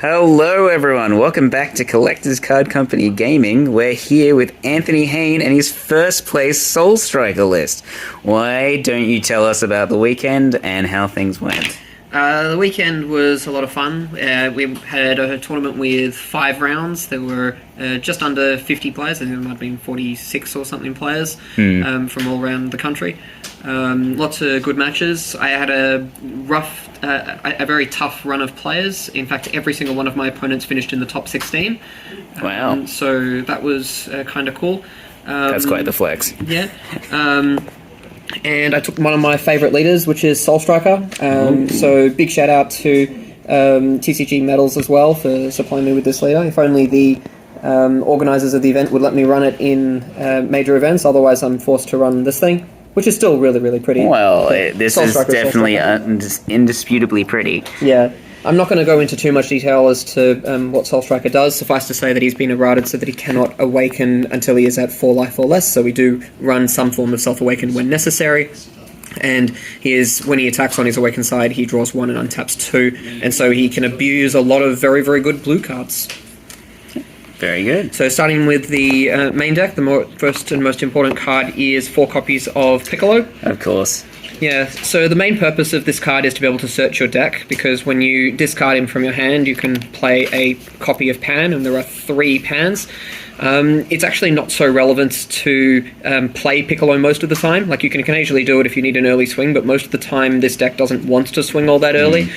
Hello, everyone. Welcome back to Collectors Card Company Gaming. We're here with Anthony Hain and his first place Soul Striker list. Why don't you tell us about the weekend and how things went? The weekend was a lot of fun. We had a tournament with 5 rounds. There were just under 50 players. I think there might have been 46 or something players from all around the country. Lots of good matches. I had a very tough run of players. In fact, every single one of my opponents finished in the top 16. Wow. So that was kind of cool. That's quite the flex. Yeah. And I took one of my favourite leaders, which is Soul Striker. So big shout out to TCG Metals as well for supplying me with this leader. If only the organisers of the event would let me run it in major events, otherwise I'm forced to run this thing, which is still really, really pretty. Well, this is definitely indisputably pretty. Yeah. I'm not going to go into too much detail as to what Soul Striker does. Suffice to say that he's been errated so that he cannot awaken until he is at 4 life or less, so we do run some form of self-awaken when necessary. And when he attacks on his awakened side, he draws 1 and untaps 2, and so he can abuse a lot of very, very good blue cards. Very good. So starting with the main deck, the first and most important card is 4 copies of Piccolo. Of course. Yeah, so the main purpose of this card is to be able to search your deck, because when you discard him from your hand, you can play a copy of Pan, and there are 3 Pans. It's actually not so relevant to play Piccolo most of the time. Like, you can occasionally do it if you need an early swing, but most of the time this deck doesn't want to swing all that early.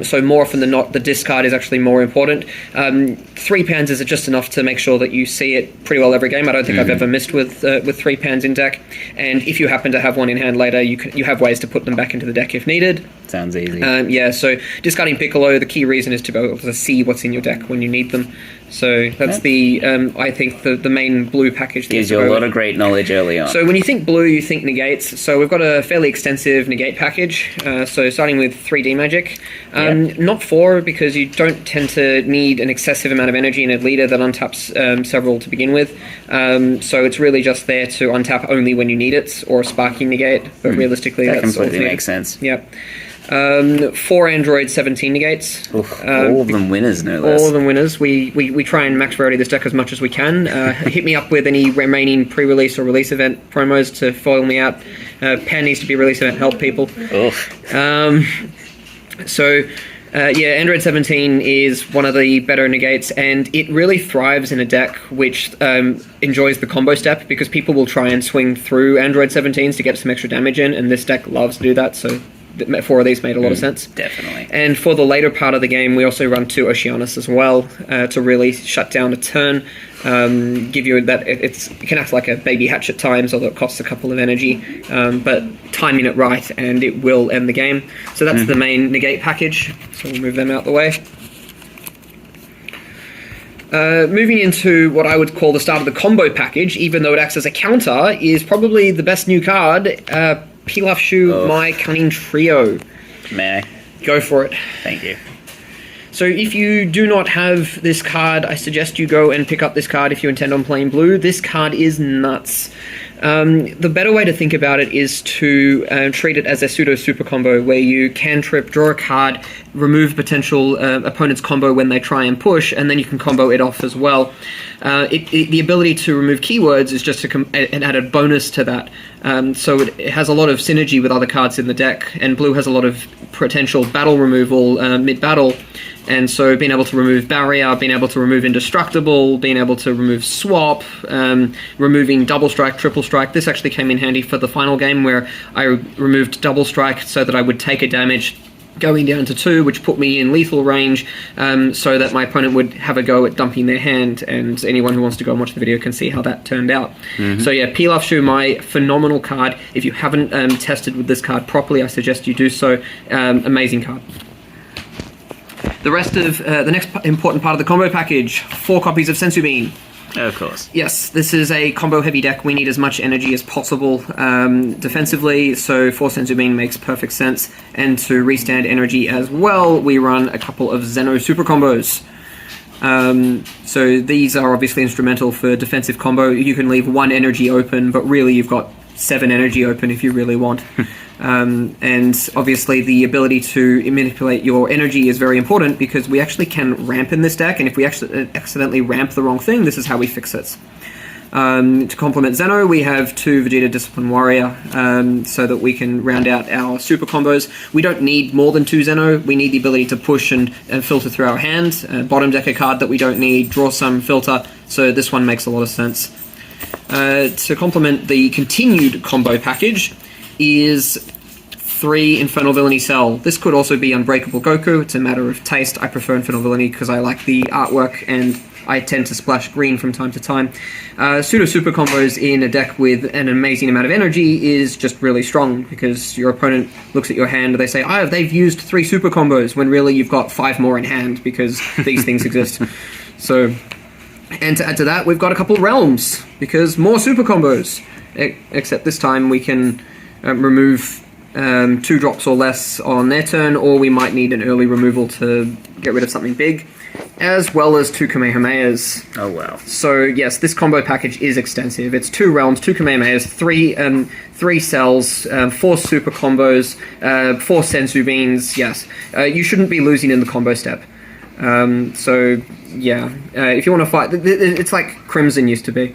So more often than not, the discard is actually more important. 3 Pans is just enough to make sure that you see it pretty well every game. I don't think I've ever missed with 3 Pans in deck. And if you happen to have one in hand later, you have ways to put them back into the deck if needed. Sounds easy. Yeah, so discarding Piccolo, the key reason is to be able to see what's in your deck when you need them. So that's I think the main blue package. Gives you a lot of great knowledge early on. So when you think blue, you think negates. So we've got a fairly extensive negate package. So starting with 3D magic. Not 4, because you don't tend to need an excessive amount of energy in a leader that untaps several to begin with. So it's really just there to untap only when you need it, or a sparking negate. But realistically, that that's completely makes sense. Yeah. 4 Android 17 negates. All of them winners, no less. All of them winners. We try and max rarity this deck as much as we can. Hit me up with any remaining pre-release or release event promos to foil me out. Pan needs to be release event help people. Android 17 is one of the better negates, and it really thrives in a deck which enjoys the combo step, because people will try and swing through Android 17s to get some extra damage in, and this deck loves to do that, so 4 of these made a lot of sense. Definitely. And for the later part of the game, we also run 2 Oceanus as well, to really shut down a turn, give you that. It can act like a baby hatch at times, although it costs a couple of energy, but timing it right and it will end the game. So that's the main negate package, so we'll move them out the way. Moving into what I would call the start of the combo package, even though it acts as a counter, is probably the best new card, Pilaf Shu, My Cunning Trio. May I? Go for it. Thank you. So if you do not have this card, I suggest you go and pick up this card if you intend on playing blue. This card is nuts. The better way to think about it is to treat it as a pseudo super combo, where you cantrip, draw a card, remove potential opponent's combo when they try and push, and then you can combo it off as well. The ability to remove keywords is just an added bonus to that. So it has a lot of synergy with other cards in the deck, and blue has a lot of potential battle removal mid-battle. And so being able to remove barrier, being able to remove indestructible, being able to remove swap, removing double strike, triple strike. This actually came in handy for the final game, where I removed double strike so that I would take a damage going down to 2, which put me in lethal range, so that my opponent would have a go at dumping their hand, and anyone who wants to go and watch the video can see how that turned out. So yeah, Pilaf Shu, my phenomenal card. If you haven't tested with this card properly, I suggest you do so. Amazing card. The rest of the next important part of the combo package, 4 copies of Sensu Bean. Of course. Yes, this is a combo heavy deck. We need as much energy as possible defensively, so 4 Sensu Bean makes perfect sense. And to restand energy as well, we run a couple of Zeno super combos. So these are obviously instrumental for defensive combo. You can leave 1 energy open, but really you've got 7 energy open if you really want. And obviously the ability to manipulate your energy is very important because we actually can ramp in this deck, and if we actually accidentally ramp the wrong thing, this is how we fix it. To complement Zeno, we have 2 Vegeta Discipline Warrior, so that we can round out our super combos. We don't need more than 2 Zeno, we need the ability to push and filter through our hand. Bottom deck a card that we don't need, draw some, filter, so this one makes a lot of sense. To complement the continued combo package is 3 Infernal Villainy Cell. This could also be Unbreakable Goku, it's a matter of taste. I prefer Infernal Villainy because I like the artwork and I tend to splash green from time to time. Pseudo super combos in a deck with an amazing amount of energy is just really strong because your opponent looks at your hand and they say, they've used 3 super combos, when really you've got 5 more in hand because these things exist. So, and to add to that, we've got a couple realms because more super combos. Except this time we can remove 2 drops or less on their turn, or we might need an early removal to get rid of something big, as well as 2 Kamehamehas. Oh wow. So yes, this combo package is extensive. It's 2 realms, 2 Kamehamehas, 3 cells, 4 super combos, 4 Sensu beans. Yes, you shouldn't be losing in the combo step. So yeah, if you want to fight, it's like Crimson used to be.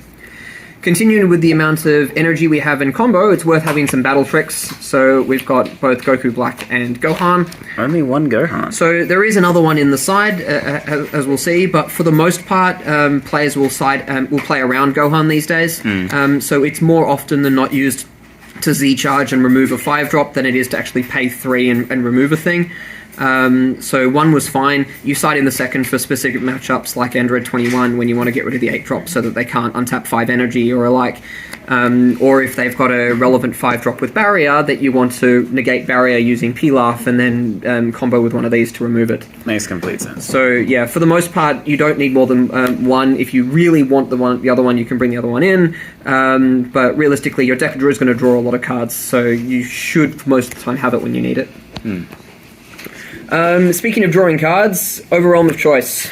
Continuing with the amount of energy we have in combo, it's worth having some battle tricks. So we've got both Goku Black and Gohan. Only one Gohan. So there is another one in the side, as we'll see, but for the most part, players will play around Gohan these days. So it's more often than not used to Z-charge and remove a 5-drop than it is to actually pay 3 and remove a thing. So 1 was fine. You side in the second for specific matchups like Android 21 when you want to get rid of the 8-drop so that they can't untap 5 energy or alike. Or if they've got a relevant 5-drop with Barrier that you want to negate Barrier using Pilaf and then combo with one of these to remove it. Makes complete sense. So yeah, for the most part, you don't need more than 1. If you really want the other one, you can bring the other one in. But realistically, your deck drawer is going to draw a lot of cards, so you should most of the time have it when you need it. Speaking of drawing cards, Overwhelm of Choice.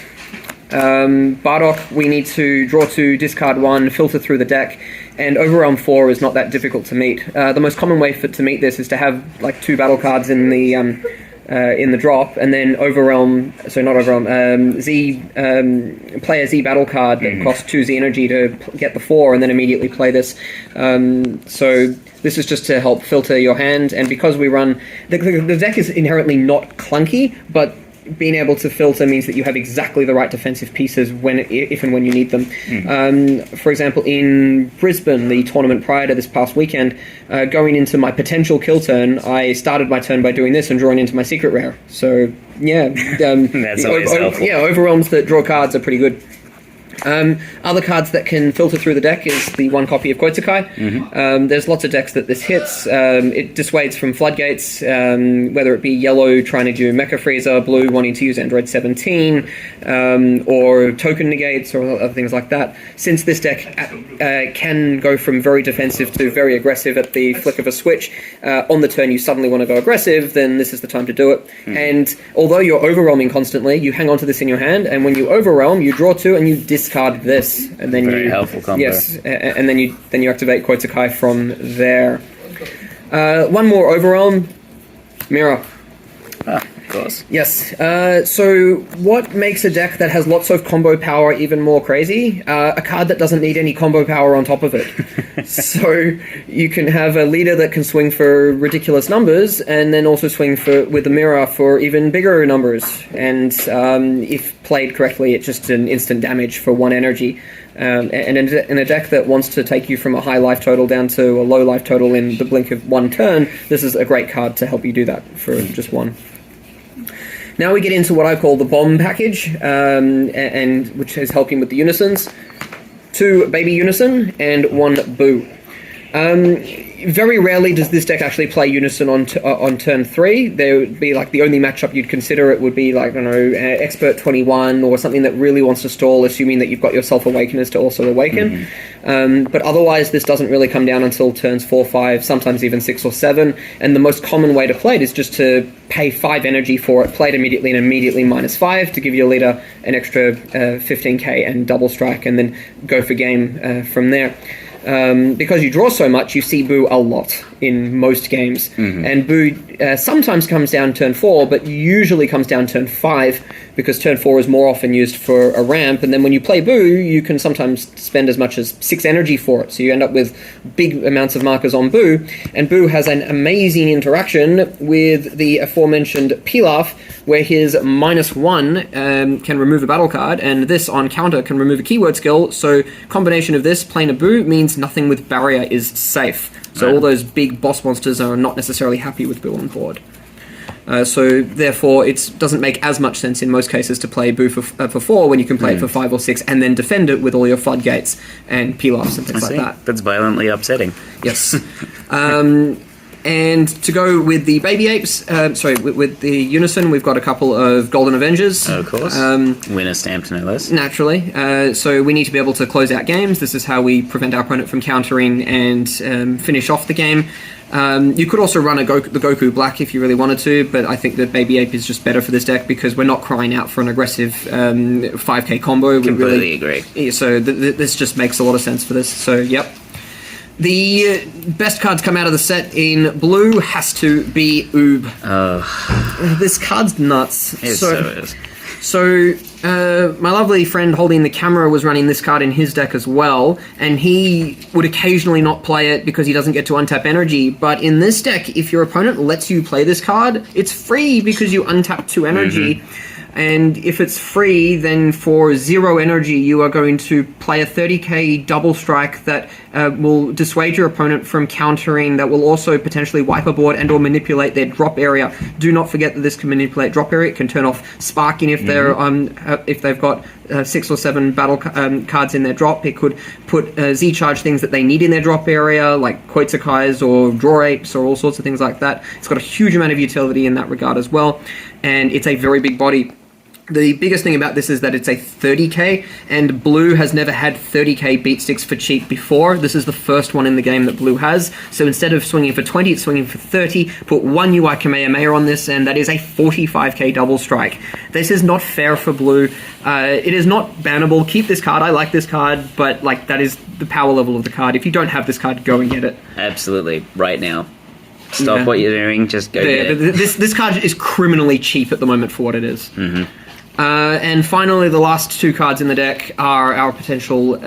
Bardock, we need to draw 2, discard 1, filter through the deck, and Overwhelm 4 is not that difficult to meet. The most common way to meet this is to have like 2 battle cards in the drop, and then play a Z battle card that costs 2 Z energy to get the 4, and then immediately play this. So this is just to help filter your hand, and because we run... The deck is inherently not clunky, but being able to filter means that you have exactly the right defensive pieces if and when you need them. For example, in Brisbane, the tournament prior to this past weekend, going into my potential kill turn, I started my turn by doing this and drawing into my secret rare. So, yeah. That's always helpful. Yeah, overwhelms that draw cards are pretty good. Other cards that can filter through the deck is the 1 copy of Koitsukai. There's lots of decks that this hits. It dissuades from floodgates, whether it be yellow trying to do Mecha Freezer, blue wanting to use Android 17, or token negates or other things like that. Since this deck can go from very defensive to very aggressive at the flick of a switch, on the turn you suddenly want to go aggressive, then this is the time to do it. And although you're overwhelming constantly, you hang on to this in your hand, and when you overwhelm, you draw 2 and you discard this, and then very helpful combo. Yes, and then you activate Koitsukai from there. 1 more overwhelm, Mirror. Of course. Yes. So what makes a deck that has lots of combo power even more crazy? A card that doesn't need any combo power on top of it. So you can have a leader that can swing for ridiculous numbers, and then also swing with the mirror for even bigger numbers. And if played correctly, it's just an instant damage for 1 energy. And in a deck that wants to take you from a high life total down to a low life total in the blink of 1 turn, this is a great card to help you do that for just 1. Now we get into what I call the bomb package, and which is helping with the unisons. 2 baby unison and 1 boo. Very rarely does this deck actually play unison on turn 3. There would be like the only matchup you'd consider it would be like, I don't know, Expert 21 or something that really wants to stall, assuming that you've got your Self-Awakeners to also awaken. But otherwise this doesn't really come down until turns 4, 5, sometimes even 6 or 7, and the most common way to play it is just to pay 5 energy for it, play it immediately and immediately -5 to give your leader an extra 15k and double strike, and then go for game from there. because you draw so much, you see Boo a lot in most games. And Boo sometimes comes down turn 4, but usually comes down turn 5, because turn 4 is more often used for a ramp. And then when you play Boo, you can sometimes spend as much as 6 energy for it. So you end up with big amounts of markers on Boo. And Boo has an amazing interaction with the aforementioned Pilaf, where his -1 can remove a battle card, and this on counter can remove a keyword skill. So combination of this, playing a Boo, means nothing with barrier is safe. So all those big boss monsters are not necessarily happy with Boo on board. So therefore, it doesn't make as much sense in most cases to play Boo for 4 when you can play it for 5 or 6 and then defend it with all your floodgates and peel-offs and things like that. That's violently upsetting. Yes. And to go with the baby apes, with the unison, we've got a couple of Golden Avengers. Of course. Winner stamped, no less. Naturally. So we need to be able to close out games. This is how we prevent our opponent from countering and finish off the game. You could also run the Goku Black if you really wanted to, but I think that Baby Ape is just better for this deck because we're not crying out for an aggressive 5k combo. Completely agree. So this just makes a lot of sense for this. So, yep. The best cards come out of the set in blue has to be Oob. This card's nuts. It so is. So, my lovely friend holding the camera was running this card in his deck as well, and he would occasionally not play it because he doesn't get to untap energy, but in this deck, if your opponent lets you play this card, it's free because you untap 2 energy. And if it's free, then for 0 energy, you are going to play a 30k double strike that will dissuade your opponent from countering, that will also potentially wipe a board and or manipulate their drop area. Do not forget that this can manipulate drop area. It can turn off sparking if they're if they've got 6 or 7 battle cards in their drop. It could put Z-charge things that they need in their drop area, like Koitzakais or Draw Apes or all sorts of things like that. It's got a huge amount of utility in that regard as well, and it's a very big body. The biggest thing about this is that it's a 30k, and Blue has never had 30k beat sticks for cheap before. This is the first one in the game that Blue has. So instead of swinging for 20, it's swinging for 30. Put 1 UI Kamehameha on this, and that is a 45k double strike. This is not fair for Blue. It is not bannable. Keep this card. I like this card, but like that is the power level of the card. If you don't have this card, go and get it. Absolutely, right now. Stop what you're doing. Just go get it. This card is criminally cheap at the moment for what it is. And finally, the last 2 cards in the deck are our potential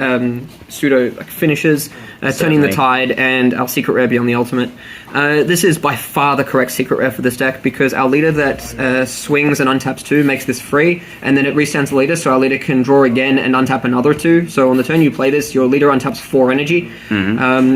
pseudo finishes, Turning the Tide and our Secret Rare Beyond the Ultimate. This is by far the correct Secret Rare for this deck because our leader that swings and untaps 2 makes this free, and then it restands the leader, so our leader can draw again and untap another 2. So on the turn you play this, your leader untaps 4 energy,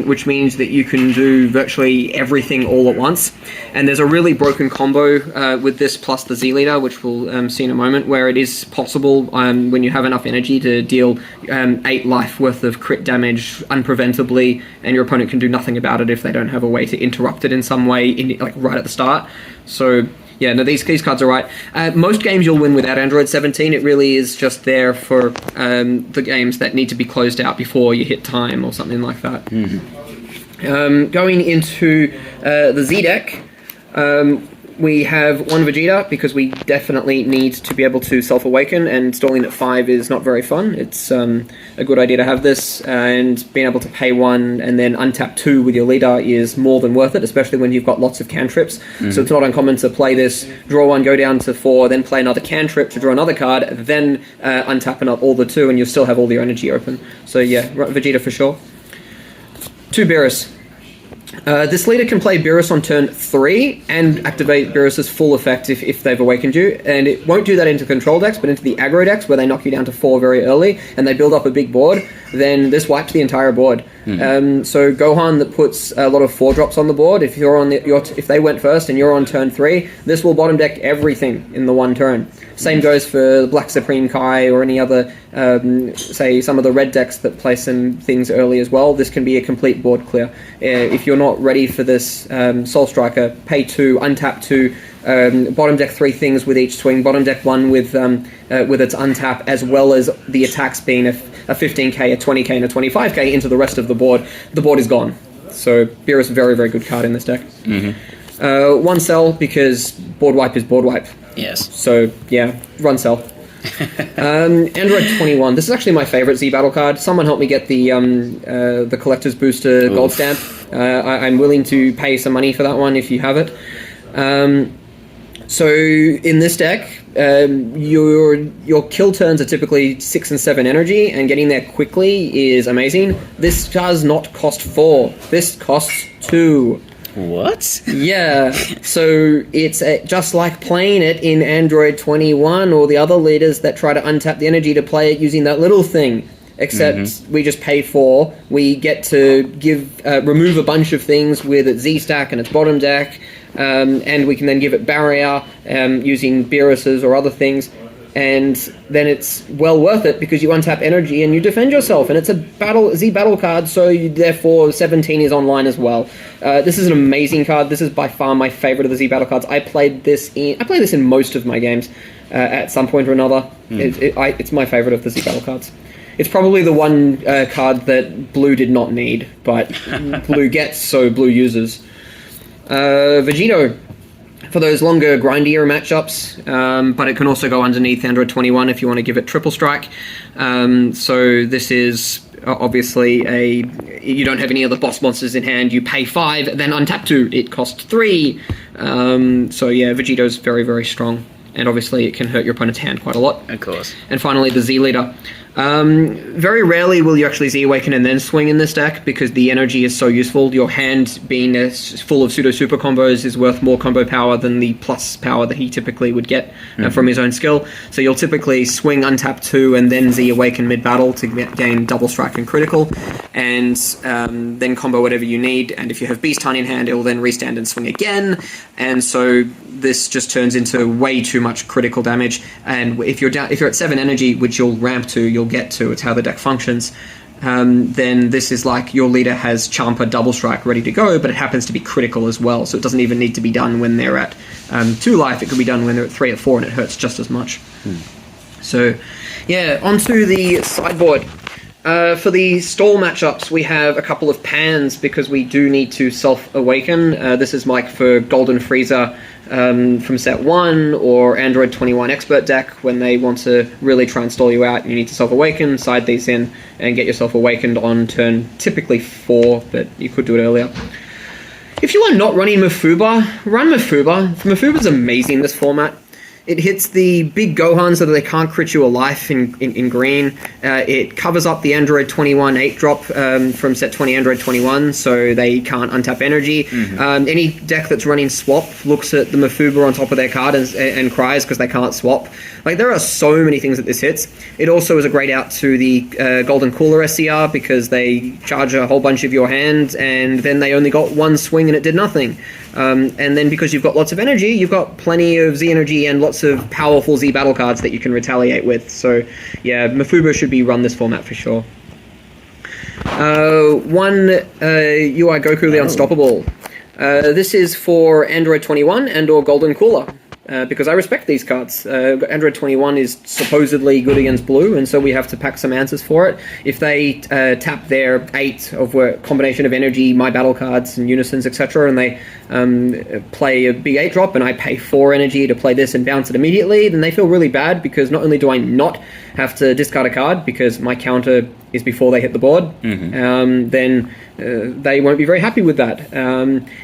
which means that you can do virtually everything all at once. And there's a really broken combo with this plus the Z leader, which we'll see in a moment, where it is possible when you have enough energy to deal 8 life worth of crit damage unpreventably, and your opponent can do nothing about it if they don't have a way to interrupt it in some way, like right at the start. So yeah, no, these cards are right. Most games you'll win without Android 17. It really is just there for the games that need to be closed out before you hit time or something like that. Going into the Z deck, we have 1 Vegeta because we definitely need to be able to self-awaken, and stalling at 5 is not very fun. It's a good idea to have this, and being able to pay 1 and then untap 2 with your leader is more than worth it, especially when you've got lots of cantrips. So it's not uncommon to play this, draw 1, go down to 4, then play another cantrip to draw another card, then untap all the 2, and you'll still have all your energy open. So yeah, Vegeta for sure. 2 Beerus. This leader can play Beerus on turn 3 and activate Beerus's full effect if they've awakened you, and it won't do that into control decks, but into the aggro decks where they knock you down to 4 very early and they build up a big board, then this wipes the entire board. So Gohan that puts a lot of 4-drops on the board, if you're on if they went first and you're on turn 3, this will bottom deck everything in the 1 turn. Same goes for the Black Supreme Kai or any other, say, some of the red decks that play some things early as well. This can be a complete board clear. If you're not ready for this Soul Striker, pay 2, untap 2, bottom deck 3 things with each swing, bottom deck 1 with its untap, as well as the attacks being a 15k, a 20k, and a 25k into the rest of the board. The board is gone. So Beerus, very, very good card in this deck. 1 Cell because board wipe is board wipe. Yes. So yeah, run Cell. Android 21. This is actually my favorite Z Battle card. Someone help me get the Collector's Booster gold stamp. I'm willing to pay some money for that one if you have it. So in this deck, your kill turns are typically 6 and 7 energy, and getting there quickly is amazing. This does not cost 4. This costs 2. What? Yeah, so it's just like playing it in Android 21 or the other leaders that try to untap the energy to play it using that little thing. Except we just pay 4. We get to remove a bunch of things with its Z stack and its bottom deck, and we can then give it barrier using Beeruses or other things. And then it's well worth it because you untap energy and you defend yourself, and it's a Z battle card, so therefore 17 is online as well. This is an amazing card. This is by far my favorite of the Z battle cards. I play this in most of my games at some point or another. It's my favorite of the Z battle cards. It's probably the one card that Blue did not need, but Blue gets, so Blue uses. Vegito. For those longer, grindier matchups, but it can also go underneath Android 21 if you want to give it triple strike. So this is obviously you don't have any other boss monsters in hand, you pay 5, then untap 2, it costs 3. So yeah, Vegito's very, very strong, and obviously it can hurt your opponent's hand quite a lot. Of course. And finally, the Z Leader. Very rarely will you actually Z-Awaken and then swing in this deck because the energy is so useful. Your hand being full of pseudo-super combos is worth more combo power than the plus power that he typically would get from his own skill. So you'll typically swing untap 2 and then Z-Awaken mid-battle to gain double strike and critical, and then combo whatever you need. And if you have Beast Hunt in hand, it will then restand and swing again. And so this just turns into way too much critical damage. And if you're at 7 energy, which you'll ramp to, you'll get to, it's how the deck functions, then this is like your leader has Champa double strike ready to go, but it happens to be critical as well, so it doesn't even need to be done when they're at 2 life. It could be done when they're at 3 or 4 and it hurts just as much. So yeah, onto the sideboard. For the stall matchups, we have a couple of pans because we do need to self-awaken. This is like for Golden Frieza from set 1 or Android 21 Expert deck when they want to really try and stall you out. You need to self-awaken, side these in, and get yourself awakened on turn typically 4, but you could do it earlier. If you are not running Mafuba, run Mafuba. Mafuba's amazing in this format. It hits the big Gohan so that they can't crit you a life in green. It covers up the Android 21 8-drop from set 20 Android 21, so they can't untap energy. Any deck that's running swap looks at the Mafuba on top of their card and cries because they can't swap. Like, there are so many things that this hits. It also is a great out to the Golden Cooler SCR because they charge a whole bunch of your hand, and then they only got 1 swing and it did nothing. And then because you've got lots of energy, you've got plenty of Z energy and lots of powerful Z battle cards that you can retaliate with. So yeah, Mafuba should be run this format for sure. UI Goku the Unstoppable. This is for Android 21 and or Golden Cooler. Because I respect these cards. Android 21 is supposedly good against Blue, and so we have to pack some answers for it. If they tap their 8 of a combination of energy, my battle cards, and unisons, etc., and they play a big 8-drop, and I pay 4 energy to play this and bounce it immediately, then they feel really bad because not only do I not have to discard a card because my counter is before they hit the board, then they won't be very happy with that.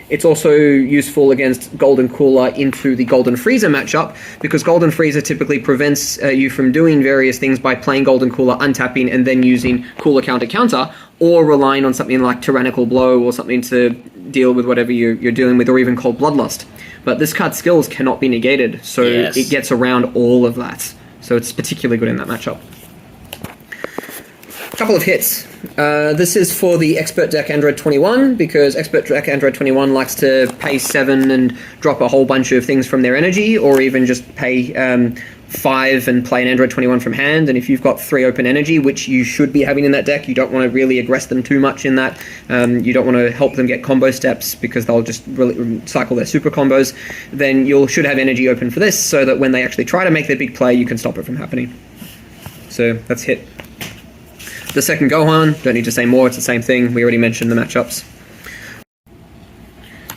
It's also useful against Golden Cooler into the Golden Frieza matchup because Golden Frieza typically prevents you from doing various things by playing Golden Cooler, untapping, and then using Cooler counter, or relying on something like Tyrannical Blow or something to deal with whatever you're dealing with, or even Cold Bloodlust. But this card's skills cannot be negated, so it gets around all of that. So it's particularly good in that matchup. Couple of hits. This is for the Expert deck Android 21 because Expert deck Android 21 likes to pay 7 and drop a whole bunch of things from their energy, or even just pay 5 and play an Android 21 from hand. And if you've got 3 open energy, which you should be having in that deck, you don't want to really aggress them too much in that. You don't want to help them get combo steps because they'll just really cycle their super combos. Then you should have energy open for this so that when they actually try to make their big play, you can stop it from happening. So that's hit. The second Gohan, don't need to say more, it's the same thing. We already mentioned the matchups.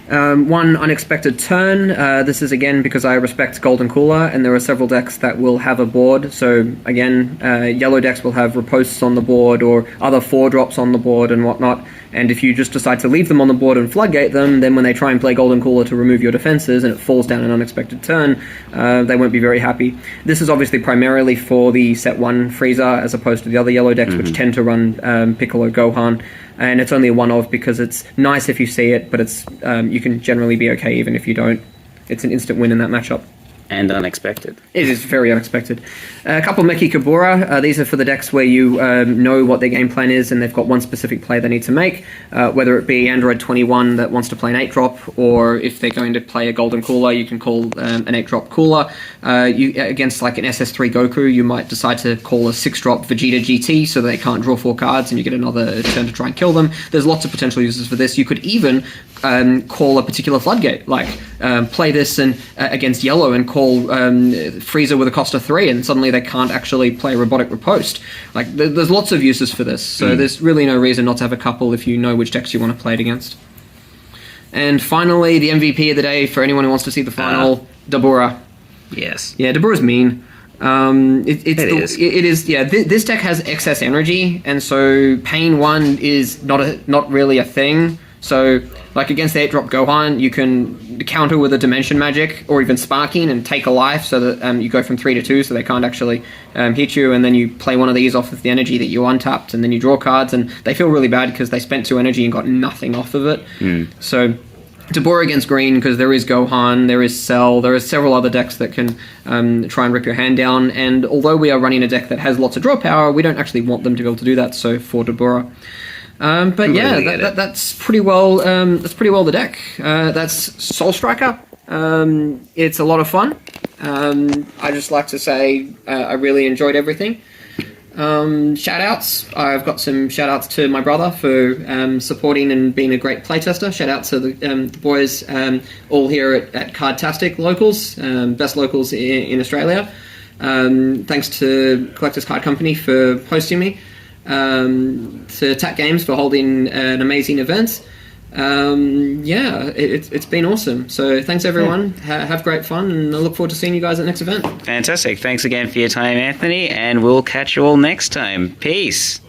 One unexpected turn. This is again because I respect Golden Cooler, and there are several decks that will have a board. So again, yellow decks will have ripostes on the board or other 4-drops on the board and whatnot. And if you just decide to leave them on the board and floodgate them, then when they try and play Golden Cooler to remove your defenses and it falls down an unexpected turn, they won't be very happy. This is obviously primarily for the set 1 freezer as opposed to the other yellow decks, which tend to run Piccolo Gohan. And it's only a one-of because it's nice if you see it, but it's you can generally be okay even if you don't. It's an instant win in that matchup. And unexpected. It is very unexpected. A couple Meki Kabura. These are for the decks where you know what their game plan is and they've got one specific play they need to make, whether it be Android 21 that wants to play an 8-drop, or if they're going to play a Golden Cooler, you can call an 8-drop Cooler. Against like an SS3 Goku, you might decide to call a 6-drop Vegeta GT so they can't draw 4 cards and you get another turn to try and kill them. There's lots of potential uses for this. You could even call a particular floodgate, like play this against yellow and call Freezer with a cost of 3, and suddenly they can't actually play Robotic Riposte. Like, there's lots of uses for this, so there's really no reason not to have a couple if you know which decks you want to play it against. And finally, the MVP of the day for anyone who wants to see the final, Dabura. Yes. Yeah, Dabura's mean. It is. Yeah, this deck has excess energy, and so Pain 1 is not really a thing. So, like against the 8-drop Gohan, you can counter with a Dimension Magic or even Sparking and take a life so that you go from 3 to 2 so they can't actually hit you, and then you play one of these off of the energy that you untapped, and then you draw cards, and they feel really bad because they spent 2 energy and got nothing off of it. So, Dabura against green, because there is Gohan, there is Cell, there are several other decks that can try and rip your hand down, and although we are running a deck that has lots of draw power, we don't actually want them to be able to do that, so for Dabura. But yeah, that's pretty well. That's pretty well the deck. That's Soul Striker. It's a lot of fun. I just like to say I really enjoyed everything. Shout outs. I've got some shout outs to my brother for supporting and being a great playtester. Shout out to the boys all here at Cardtastic Locals, best locals in Australia. Thanks to Collectors Card Company for hosting me. To TAC Games for holding an amazing event. It's been awesome. So thanks everyone. Have great fun, and I look forward to seeing you guys at the next event. Fantastic. Thanks again for your time, Anthony, and we'll catch you all next time. Peace.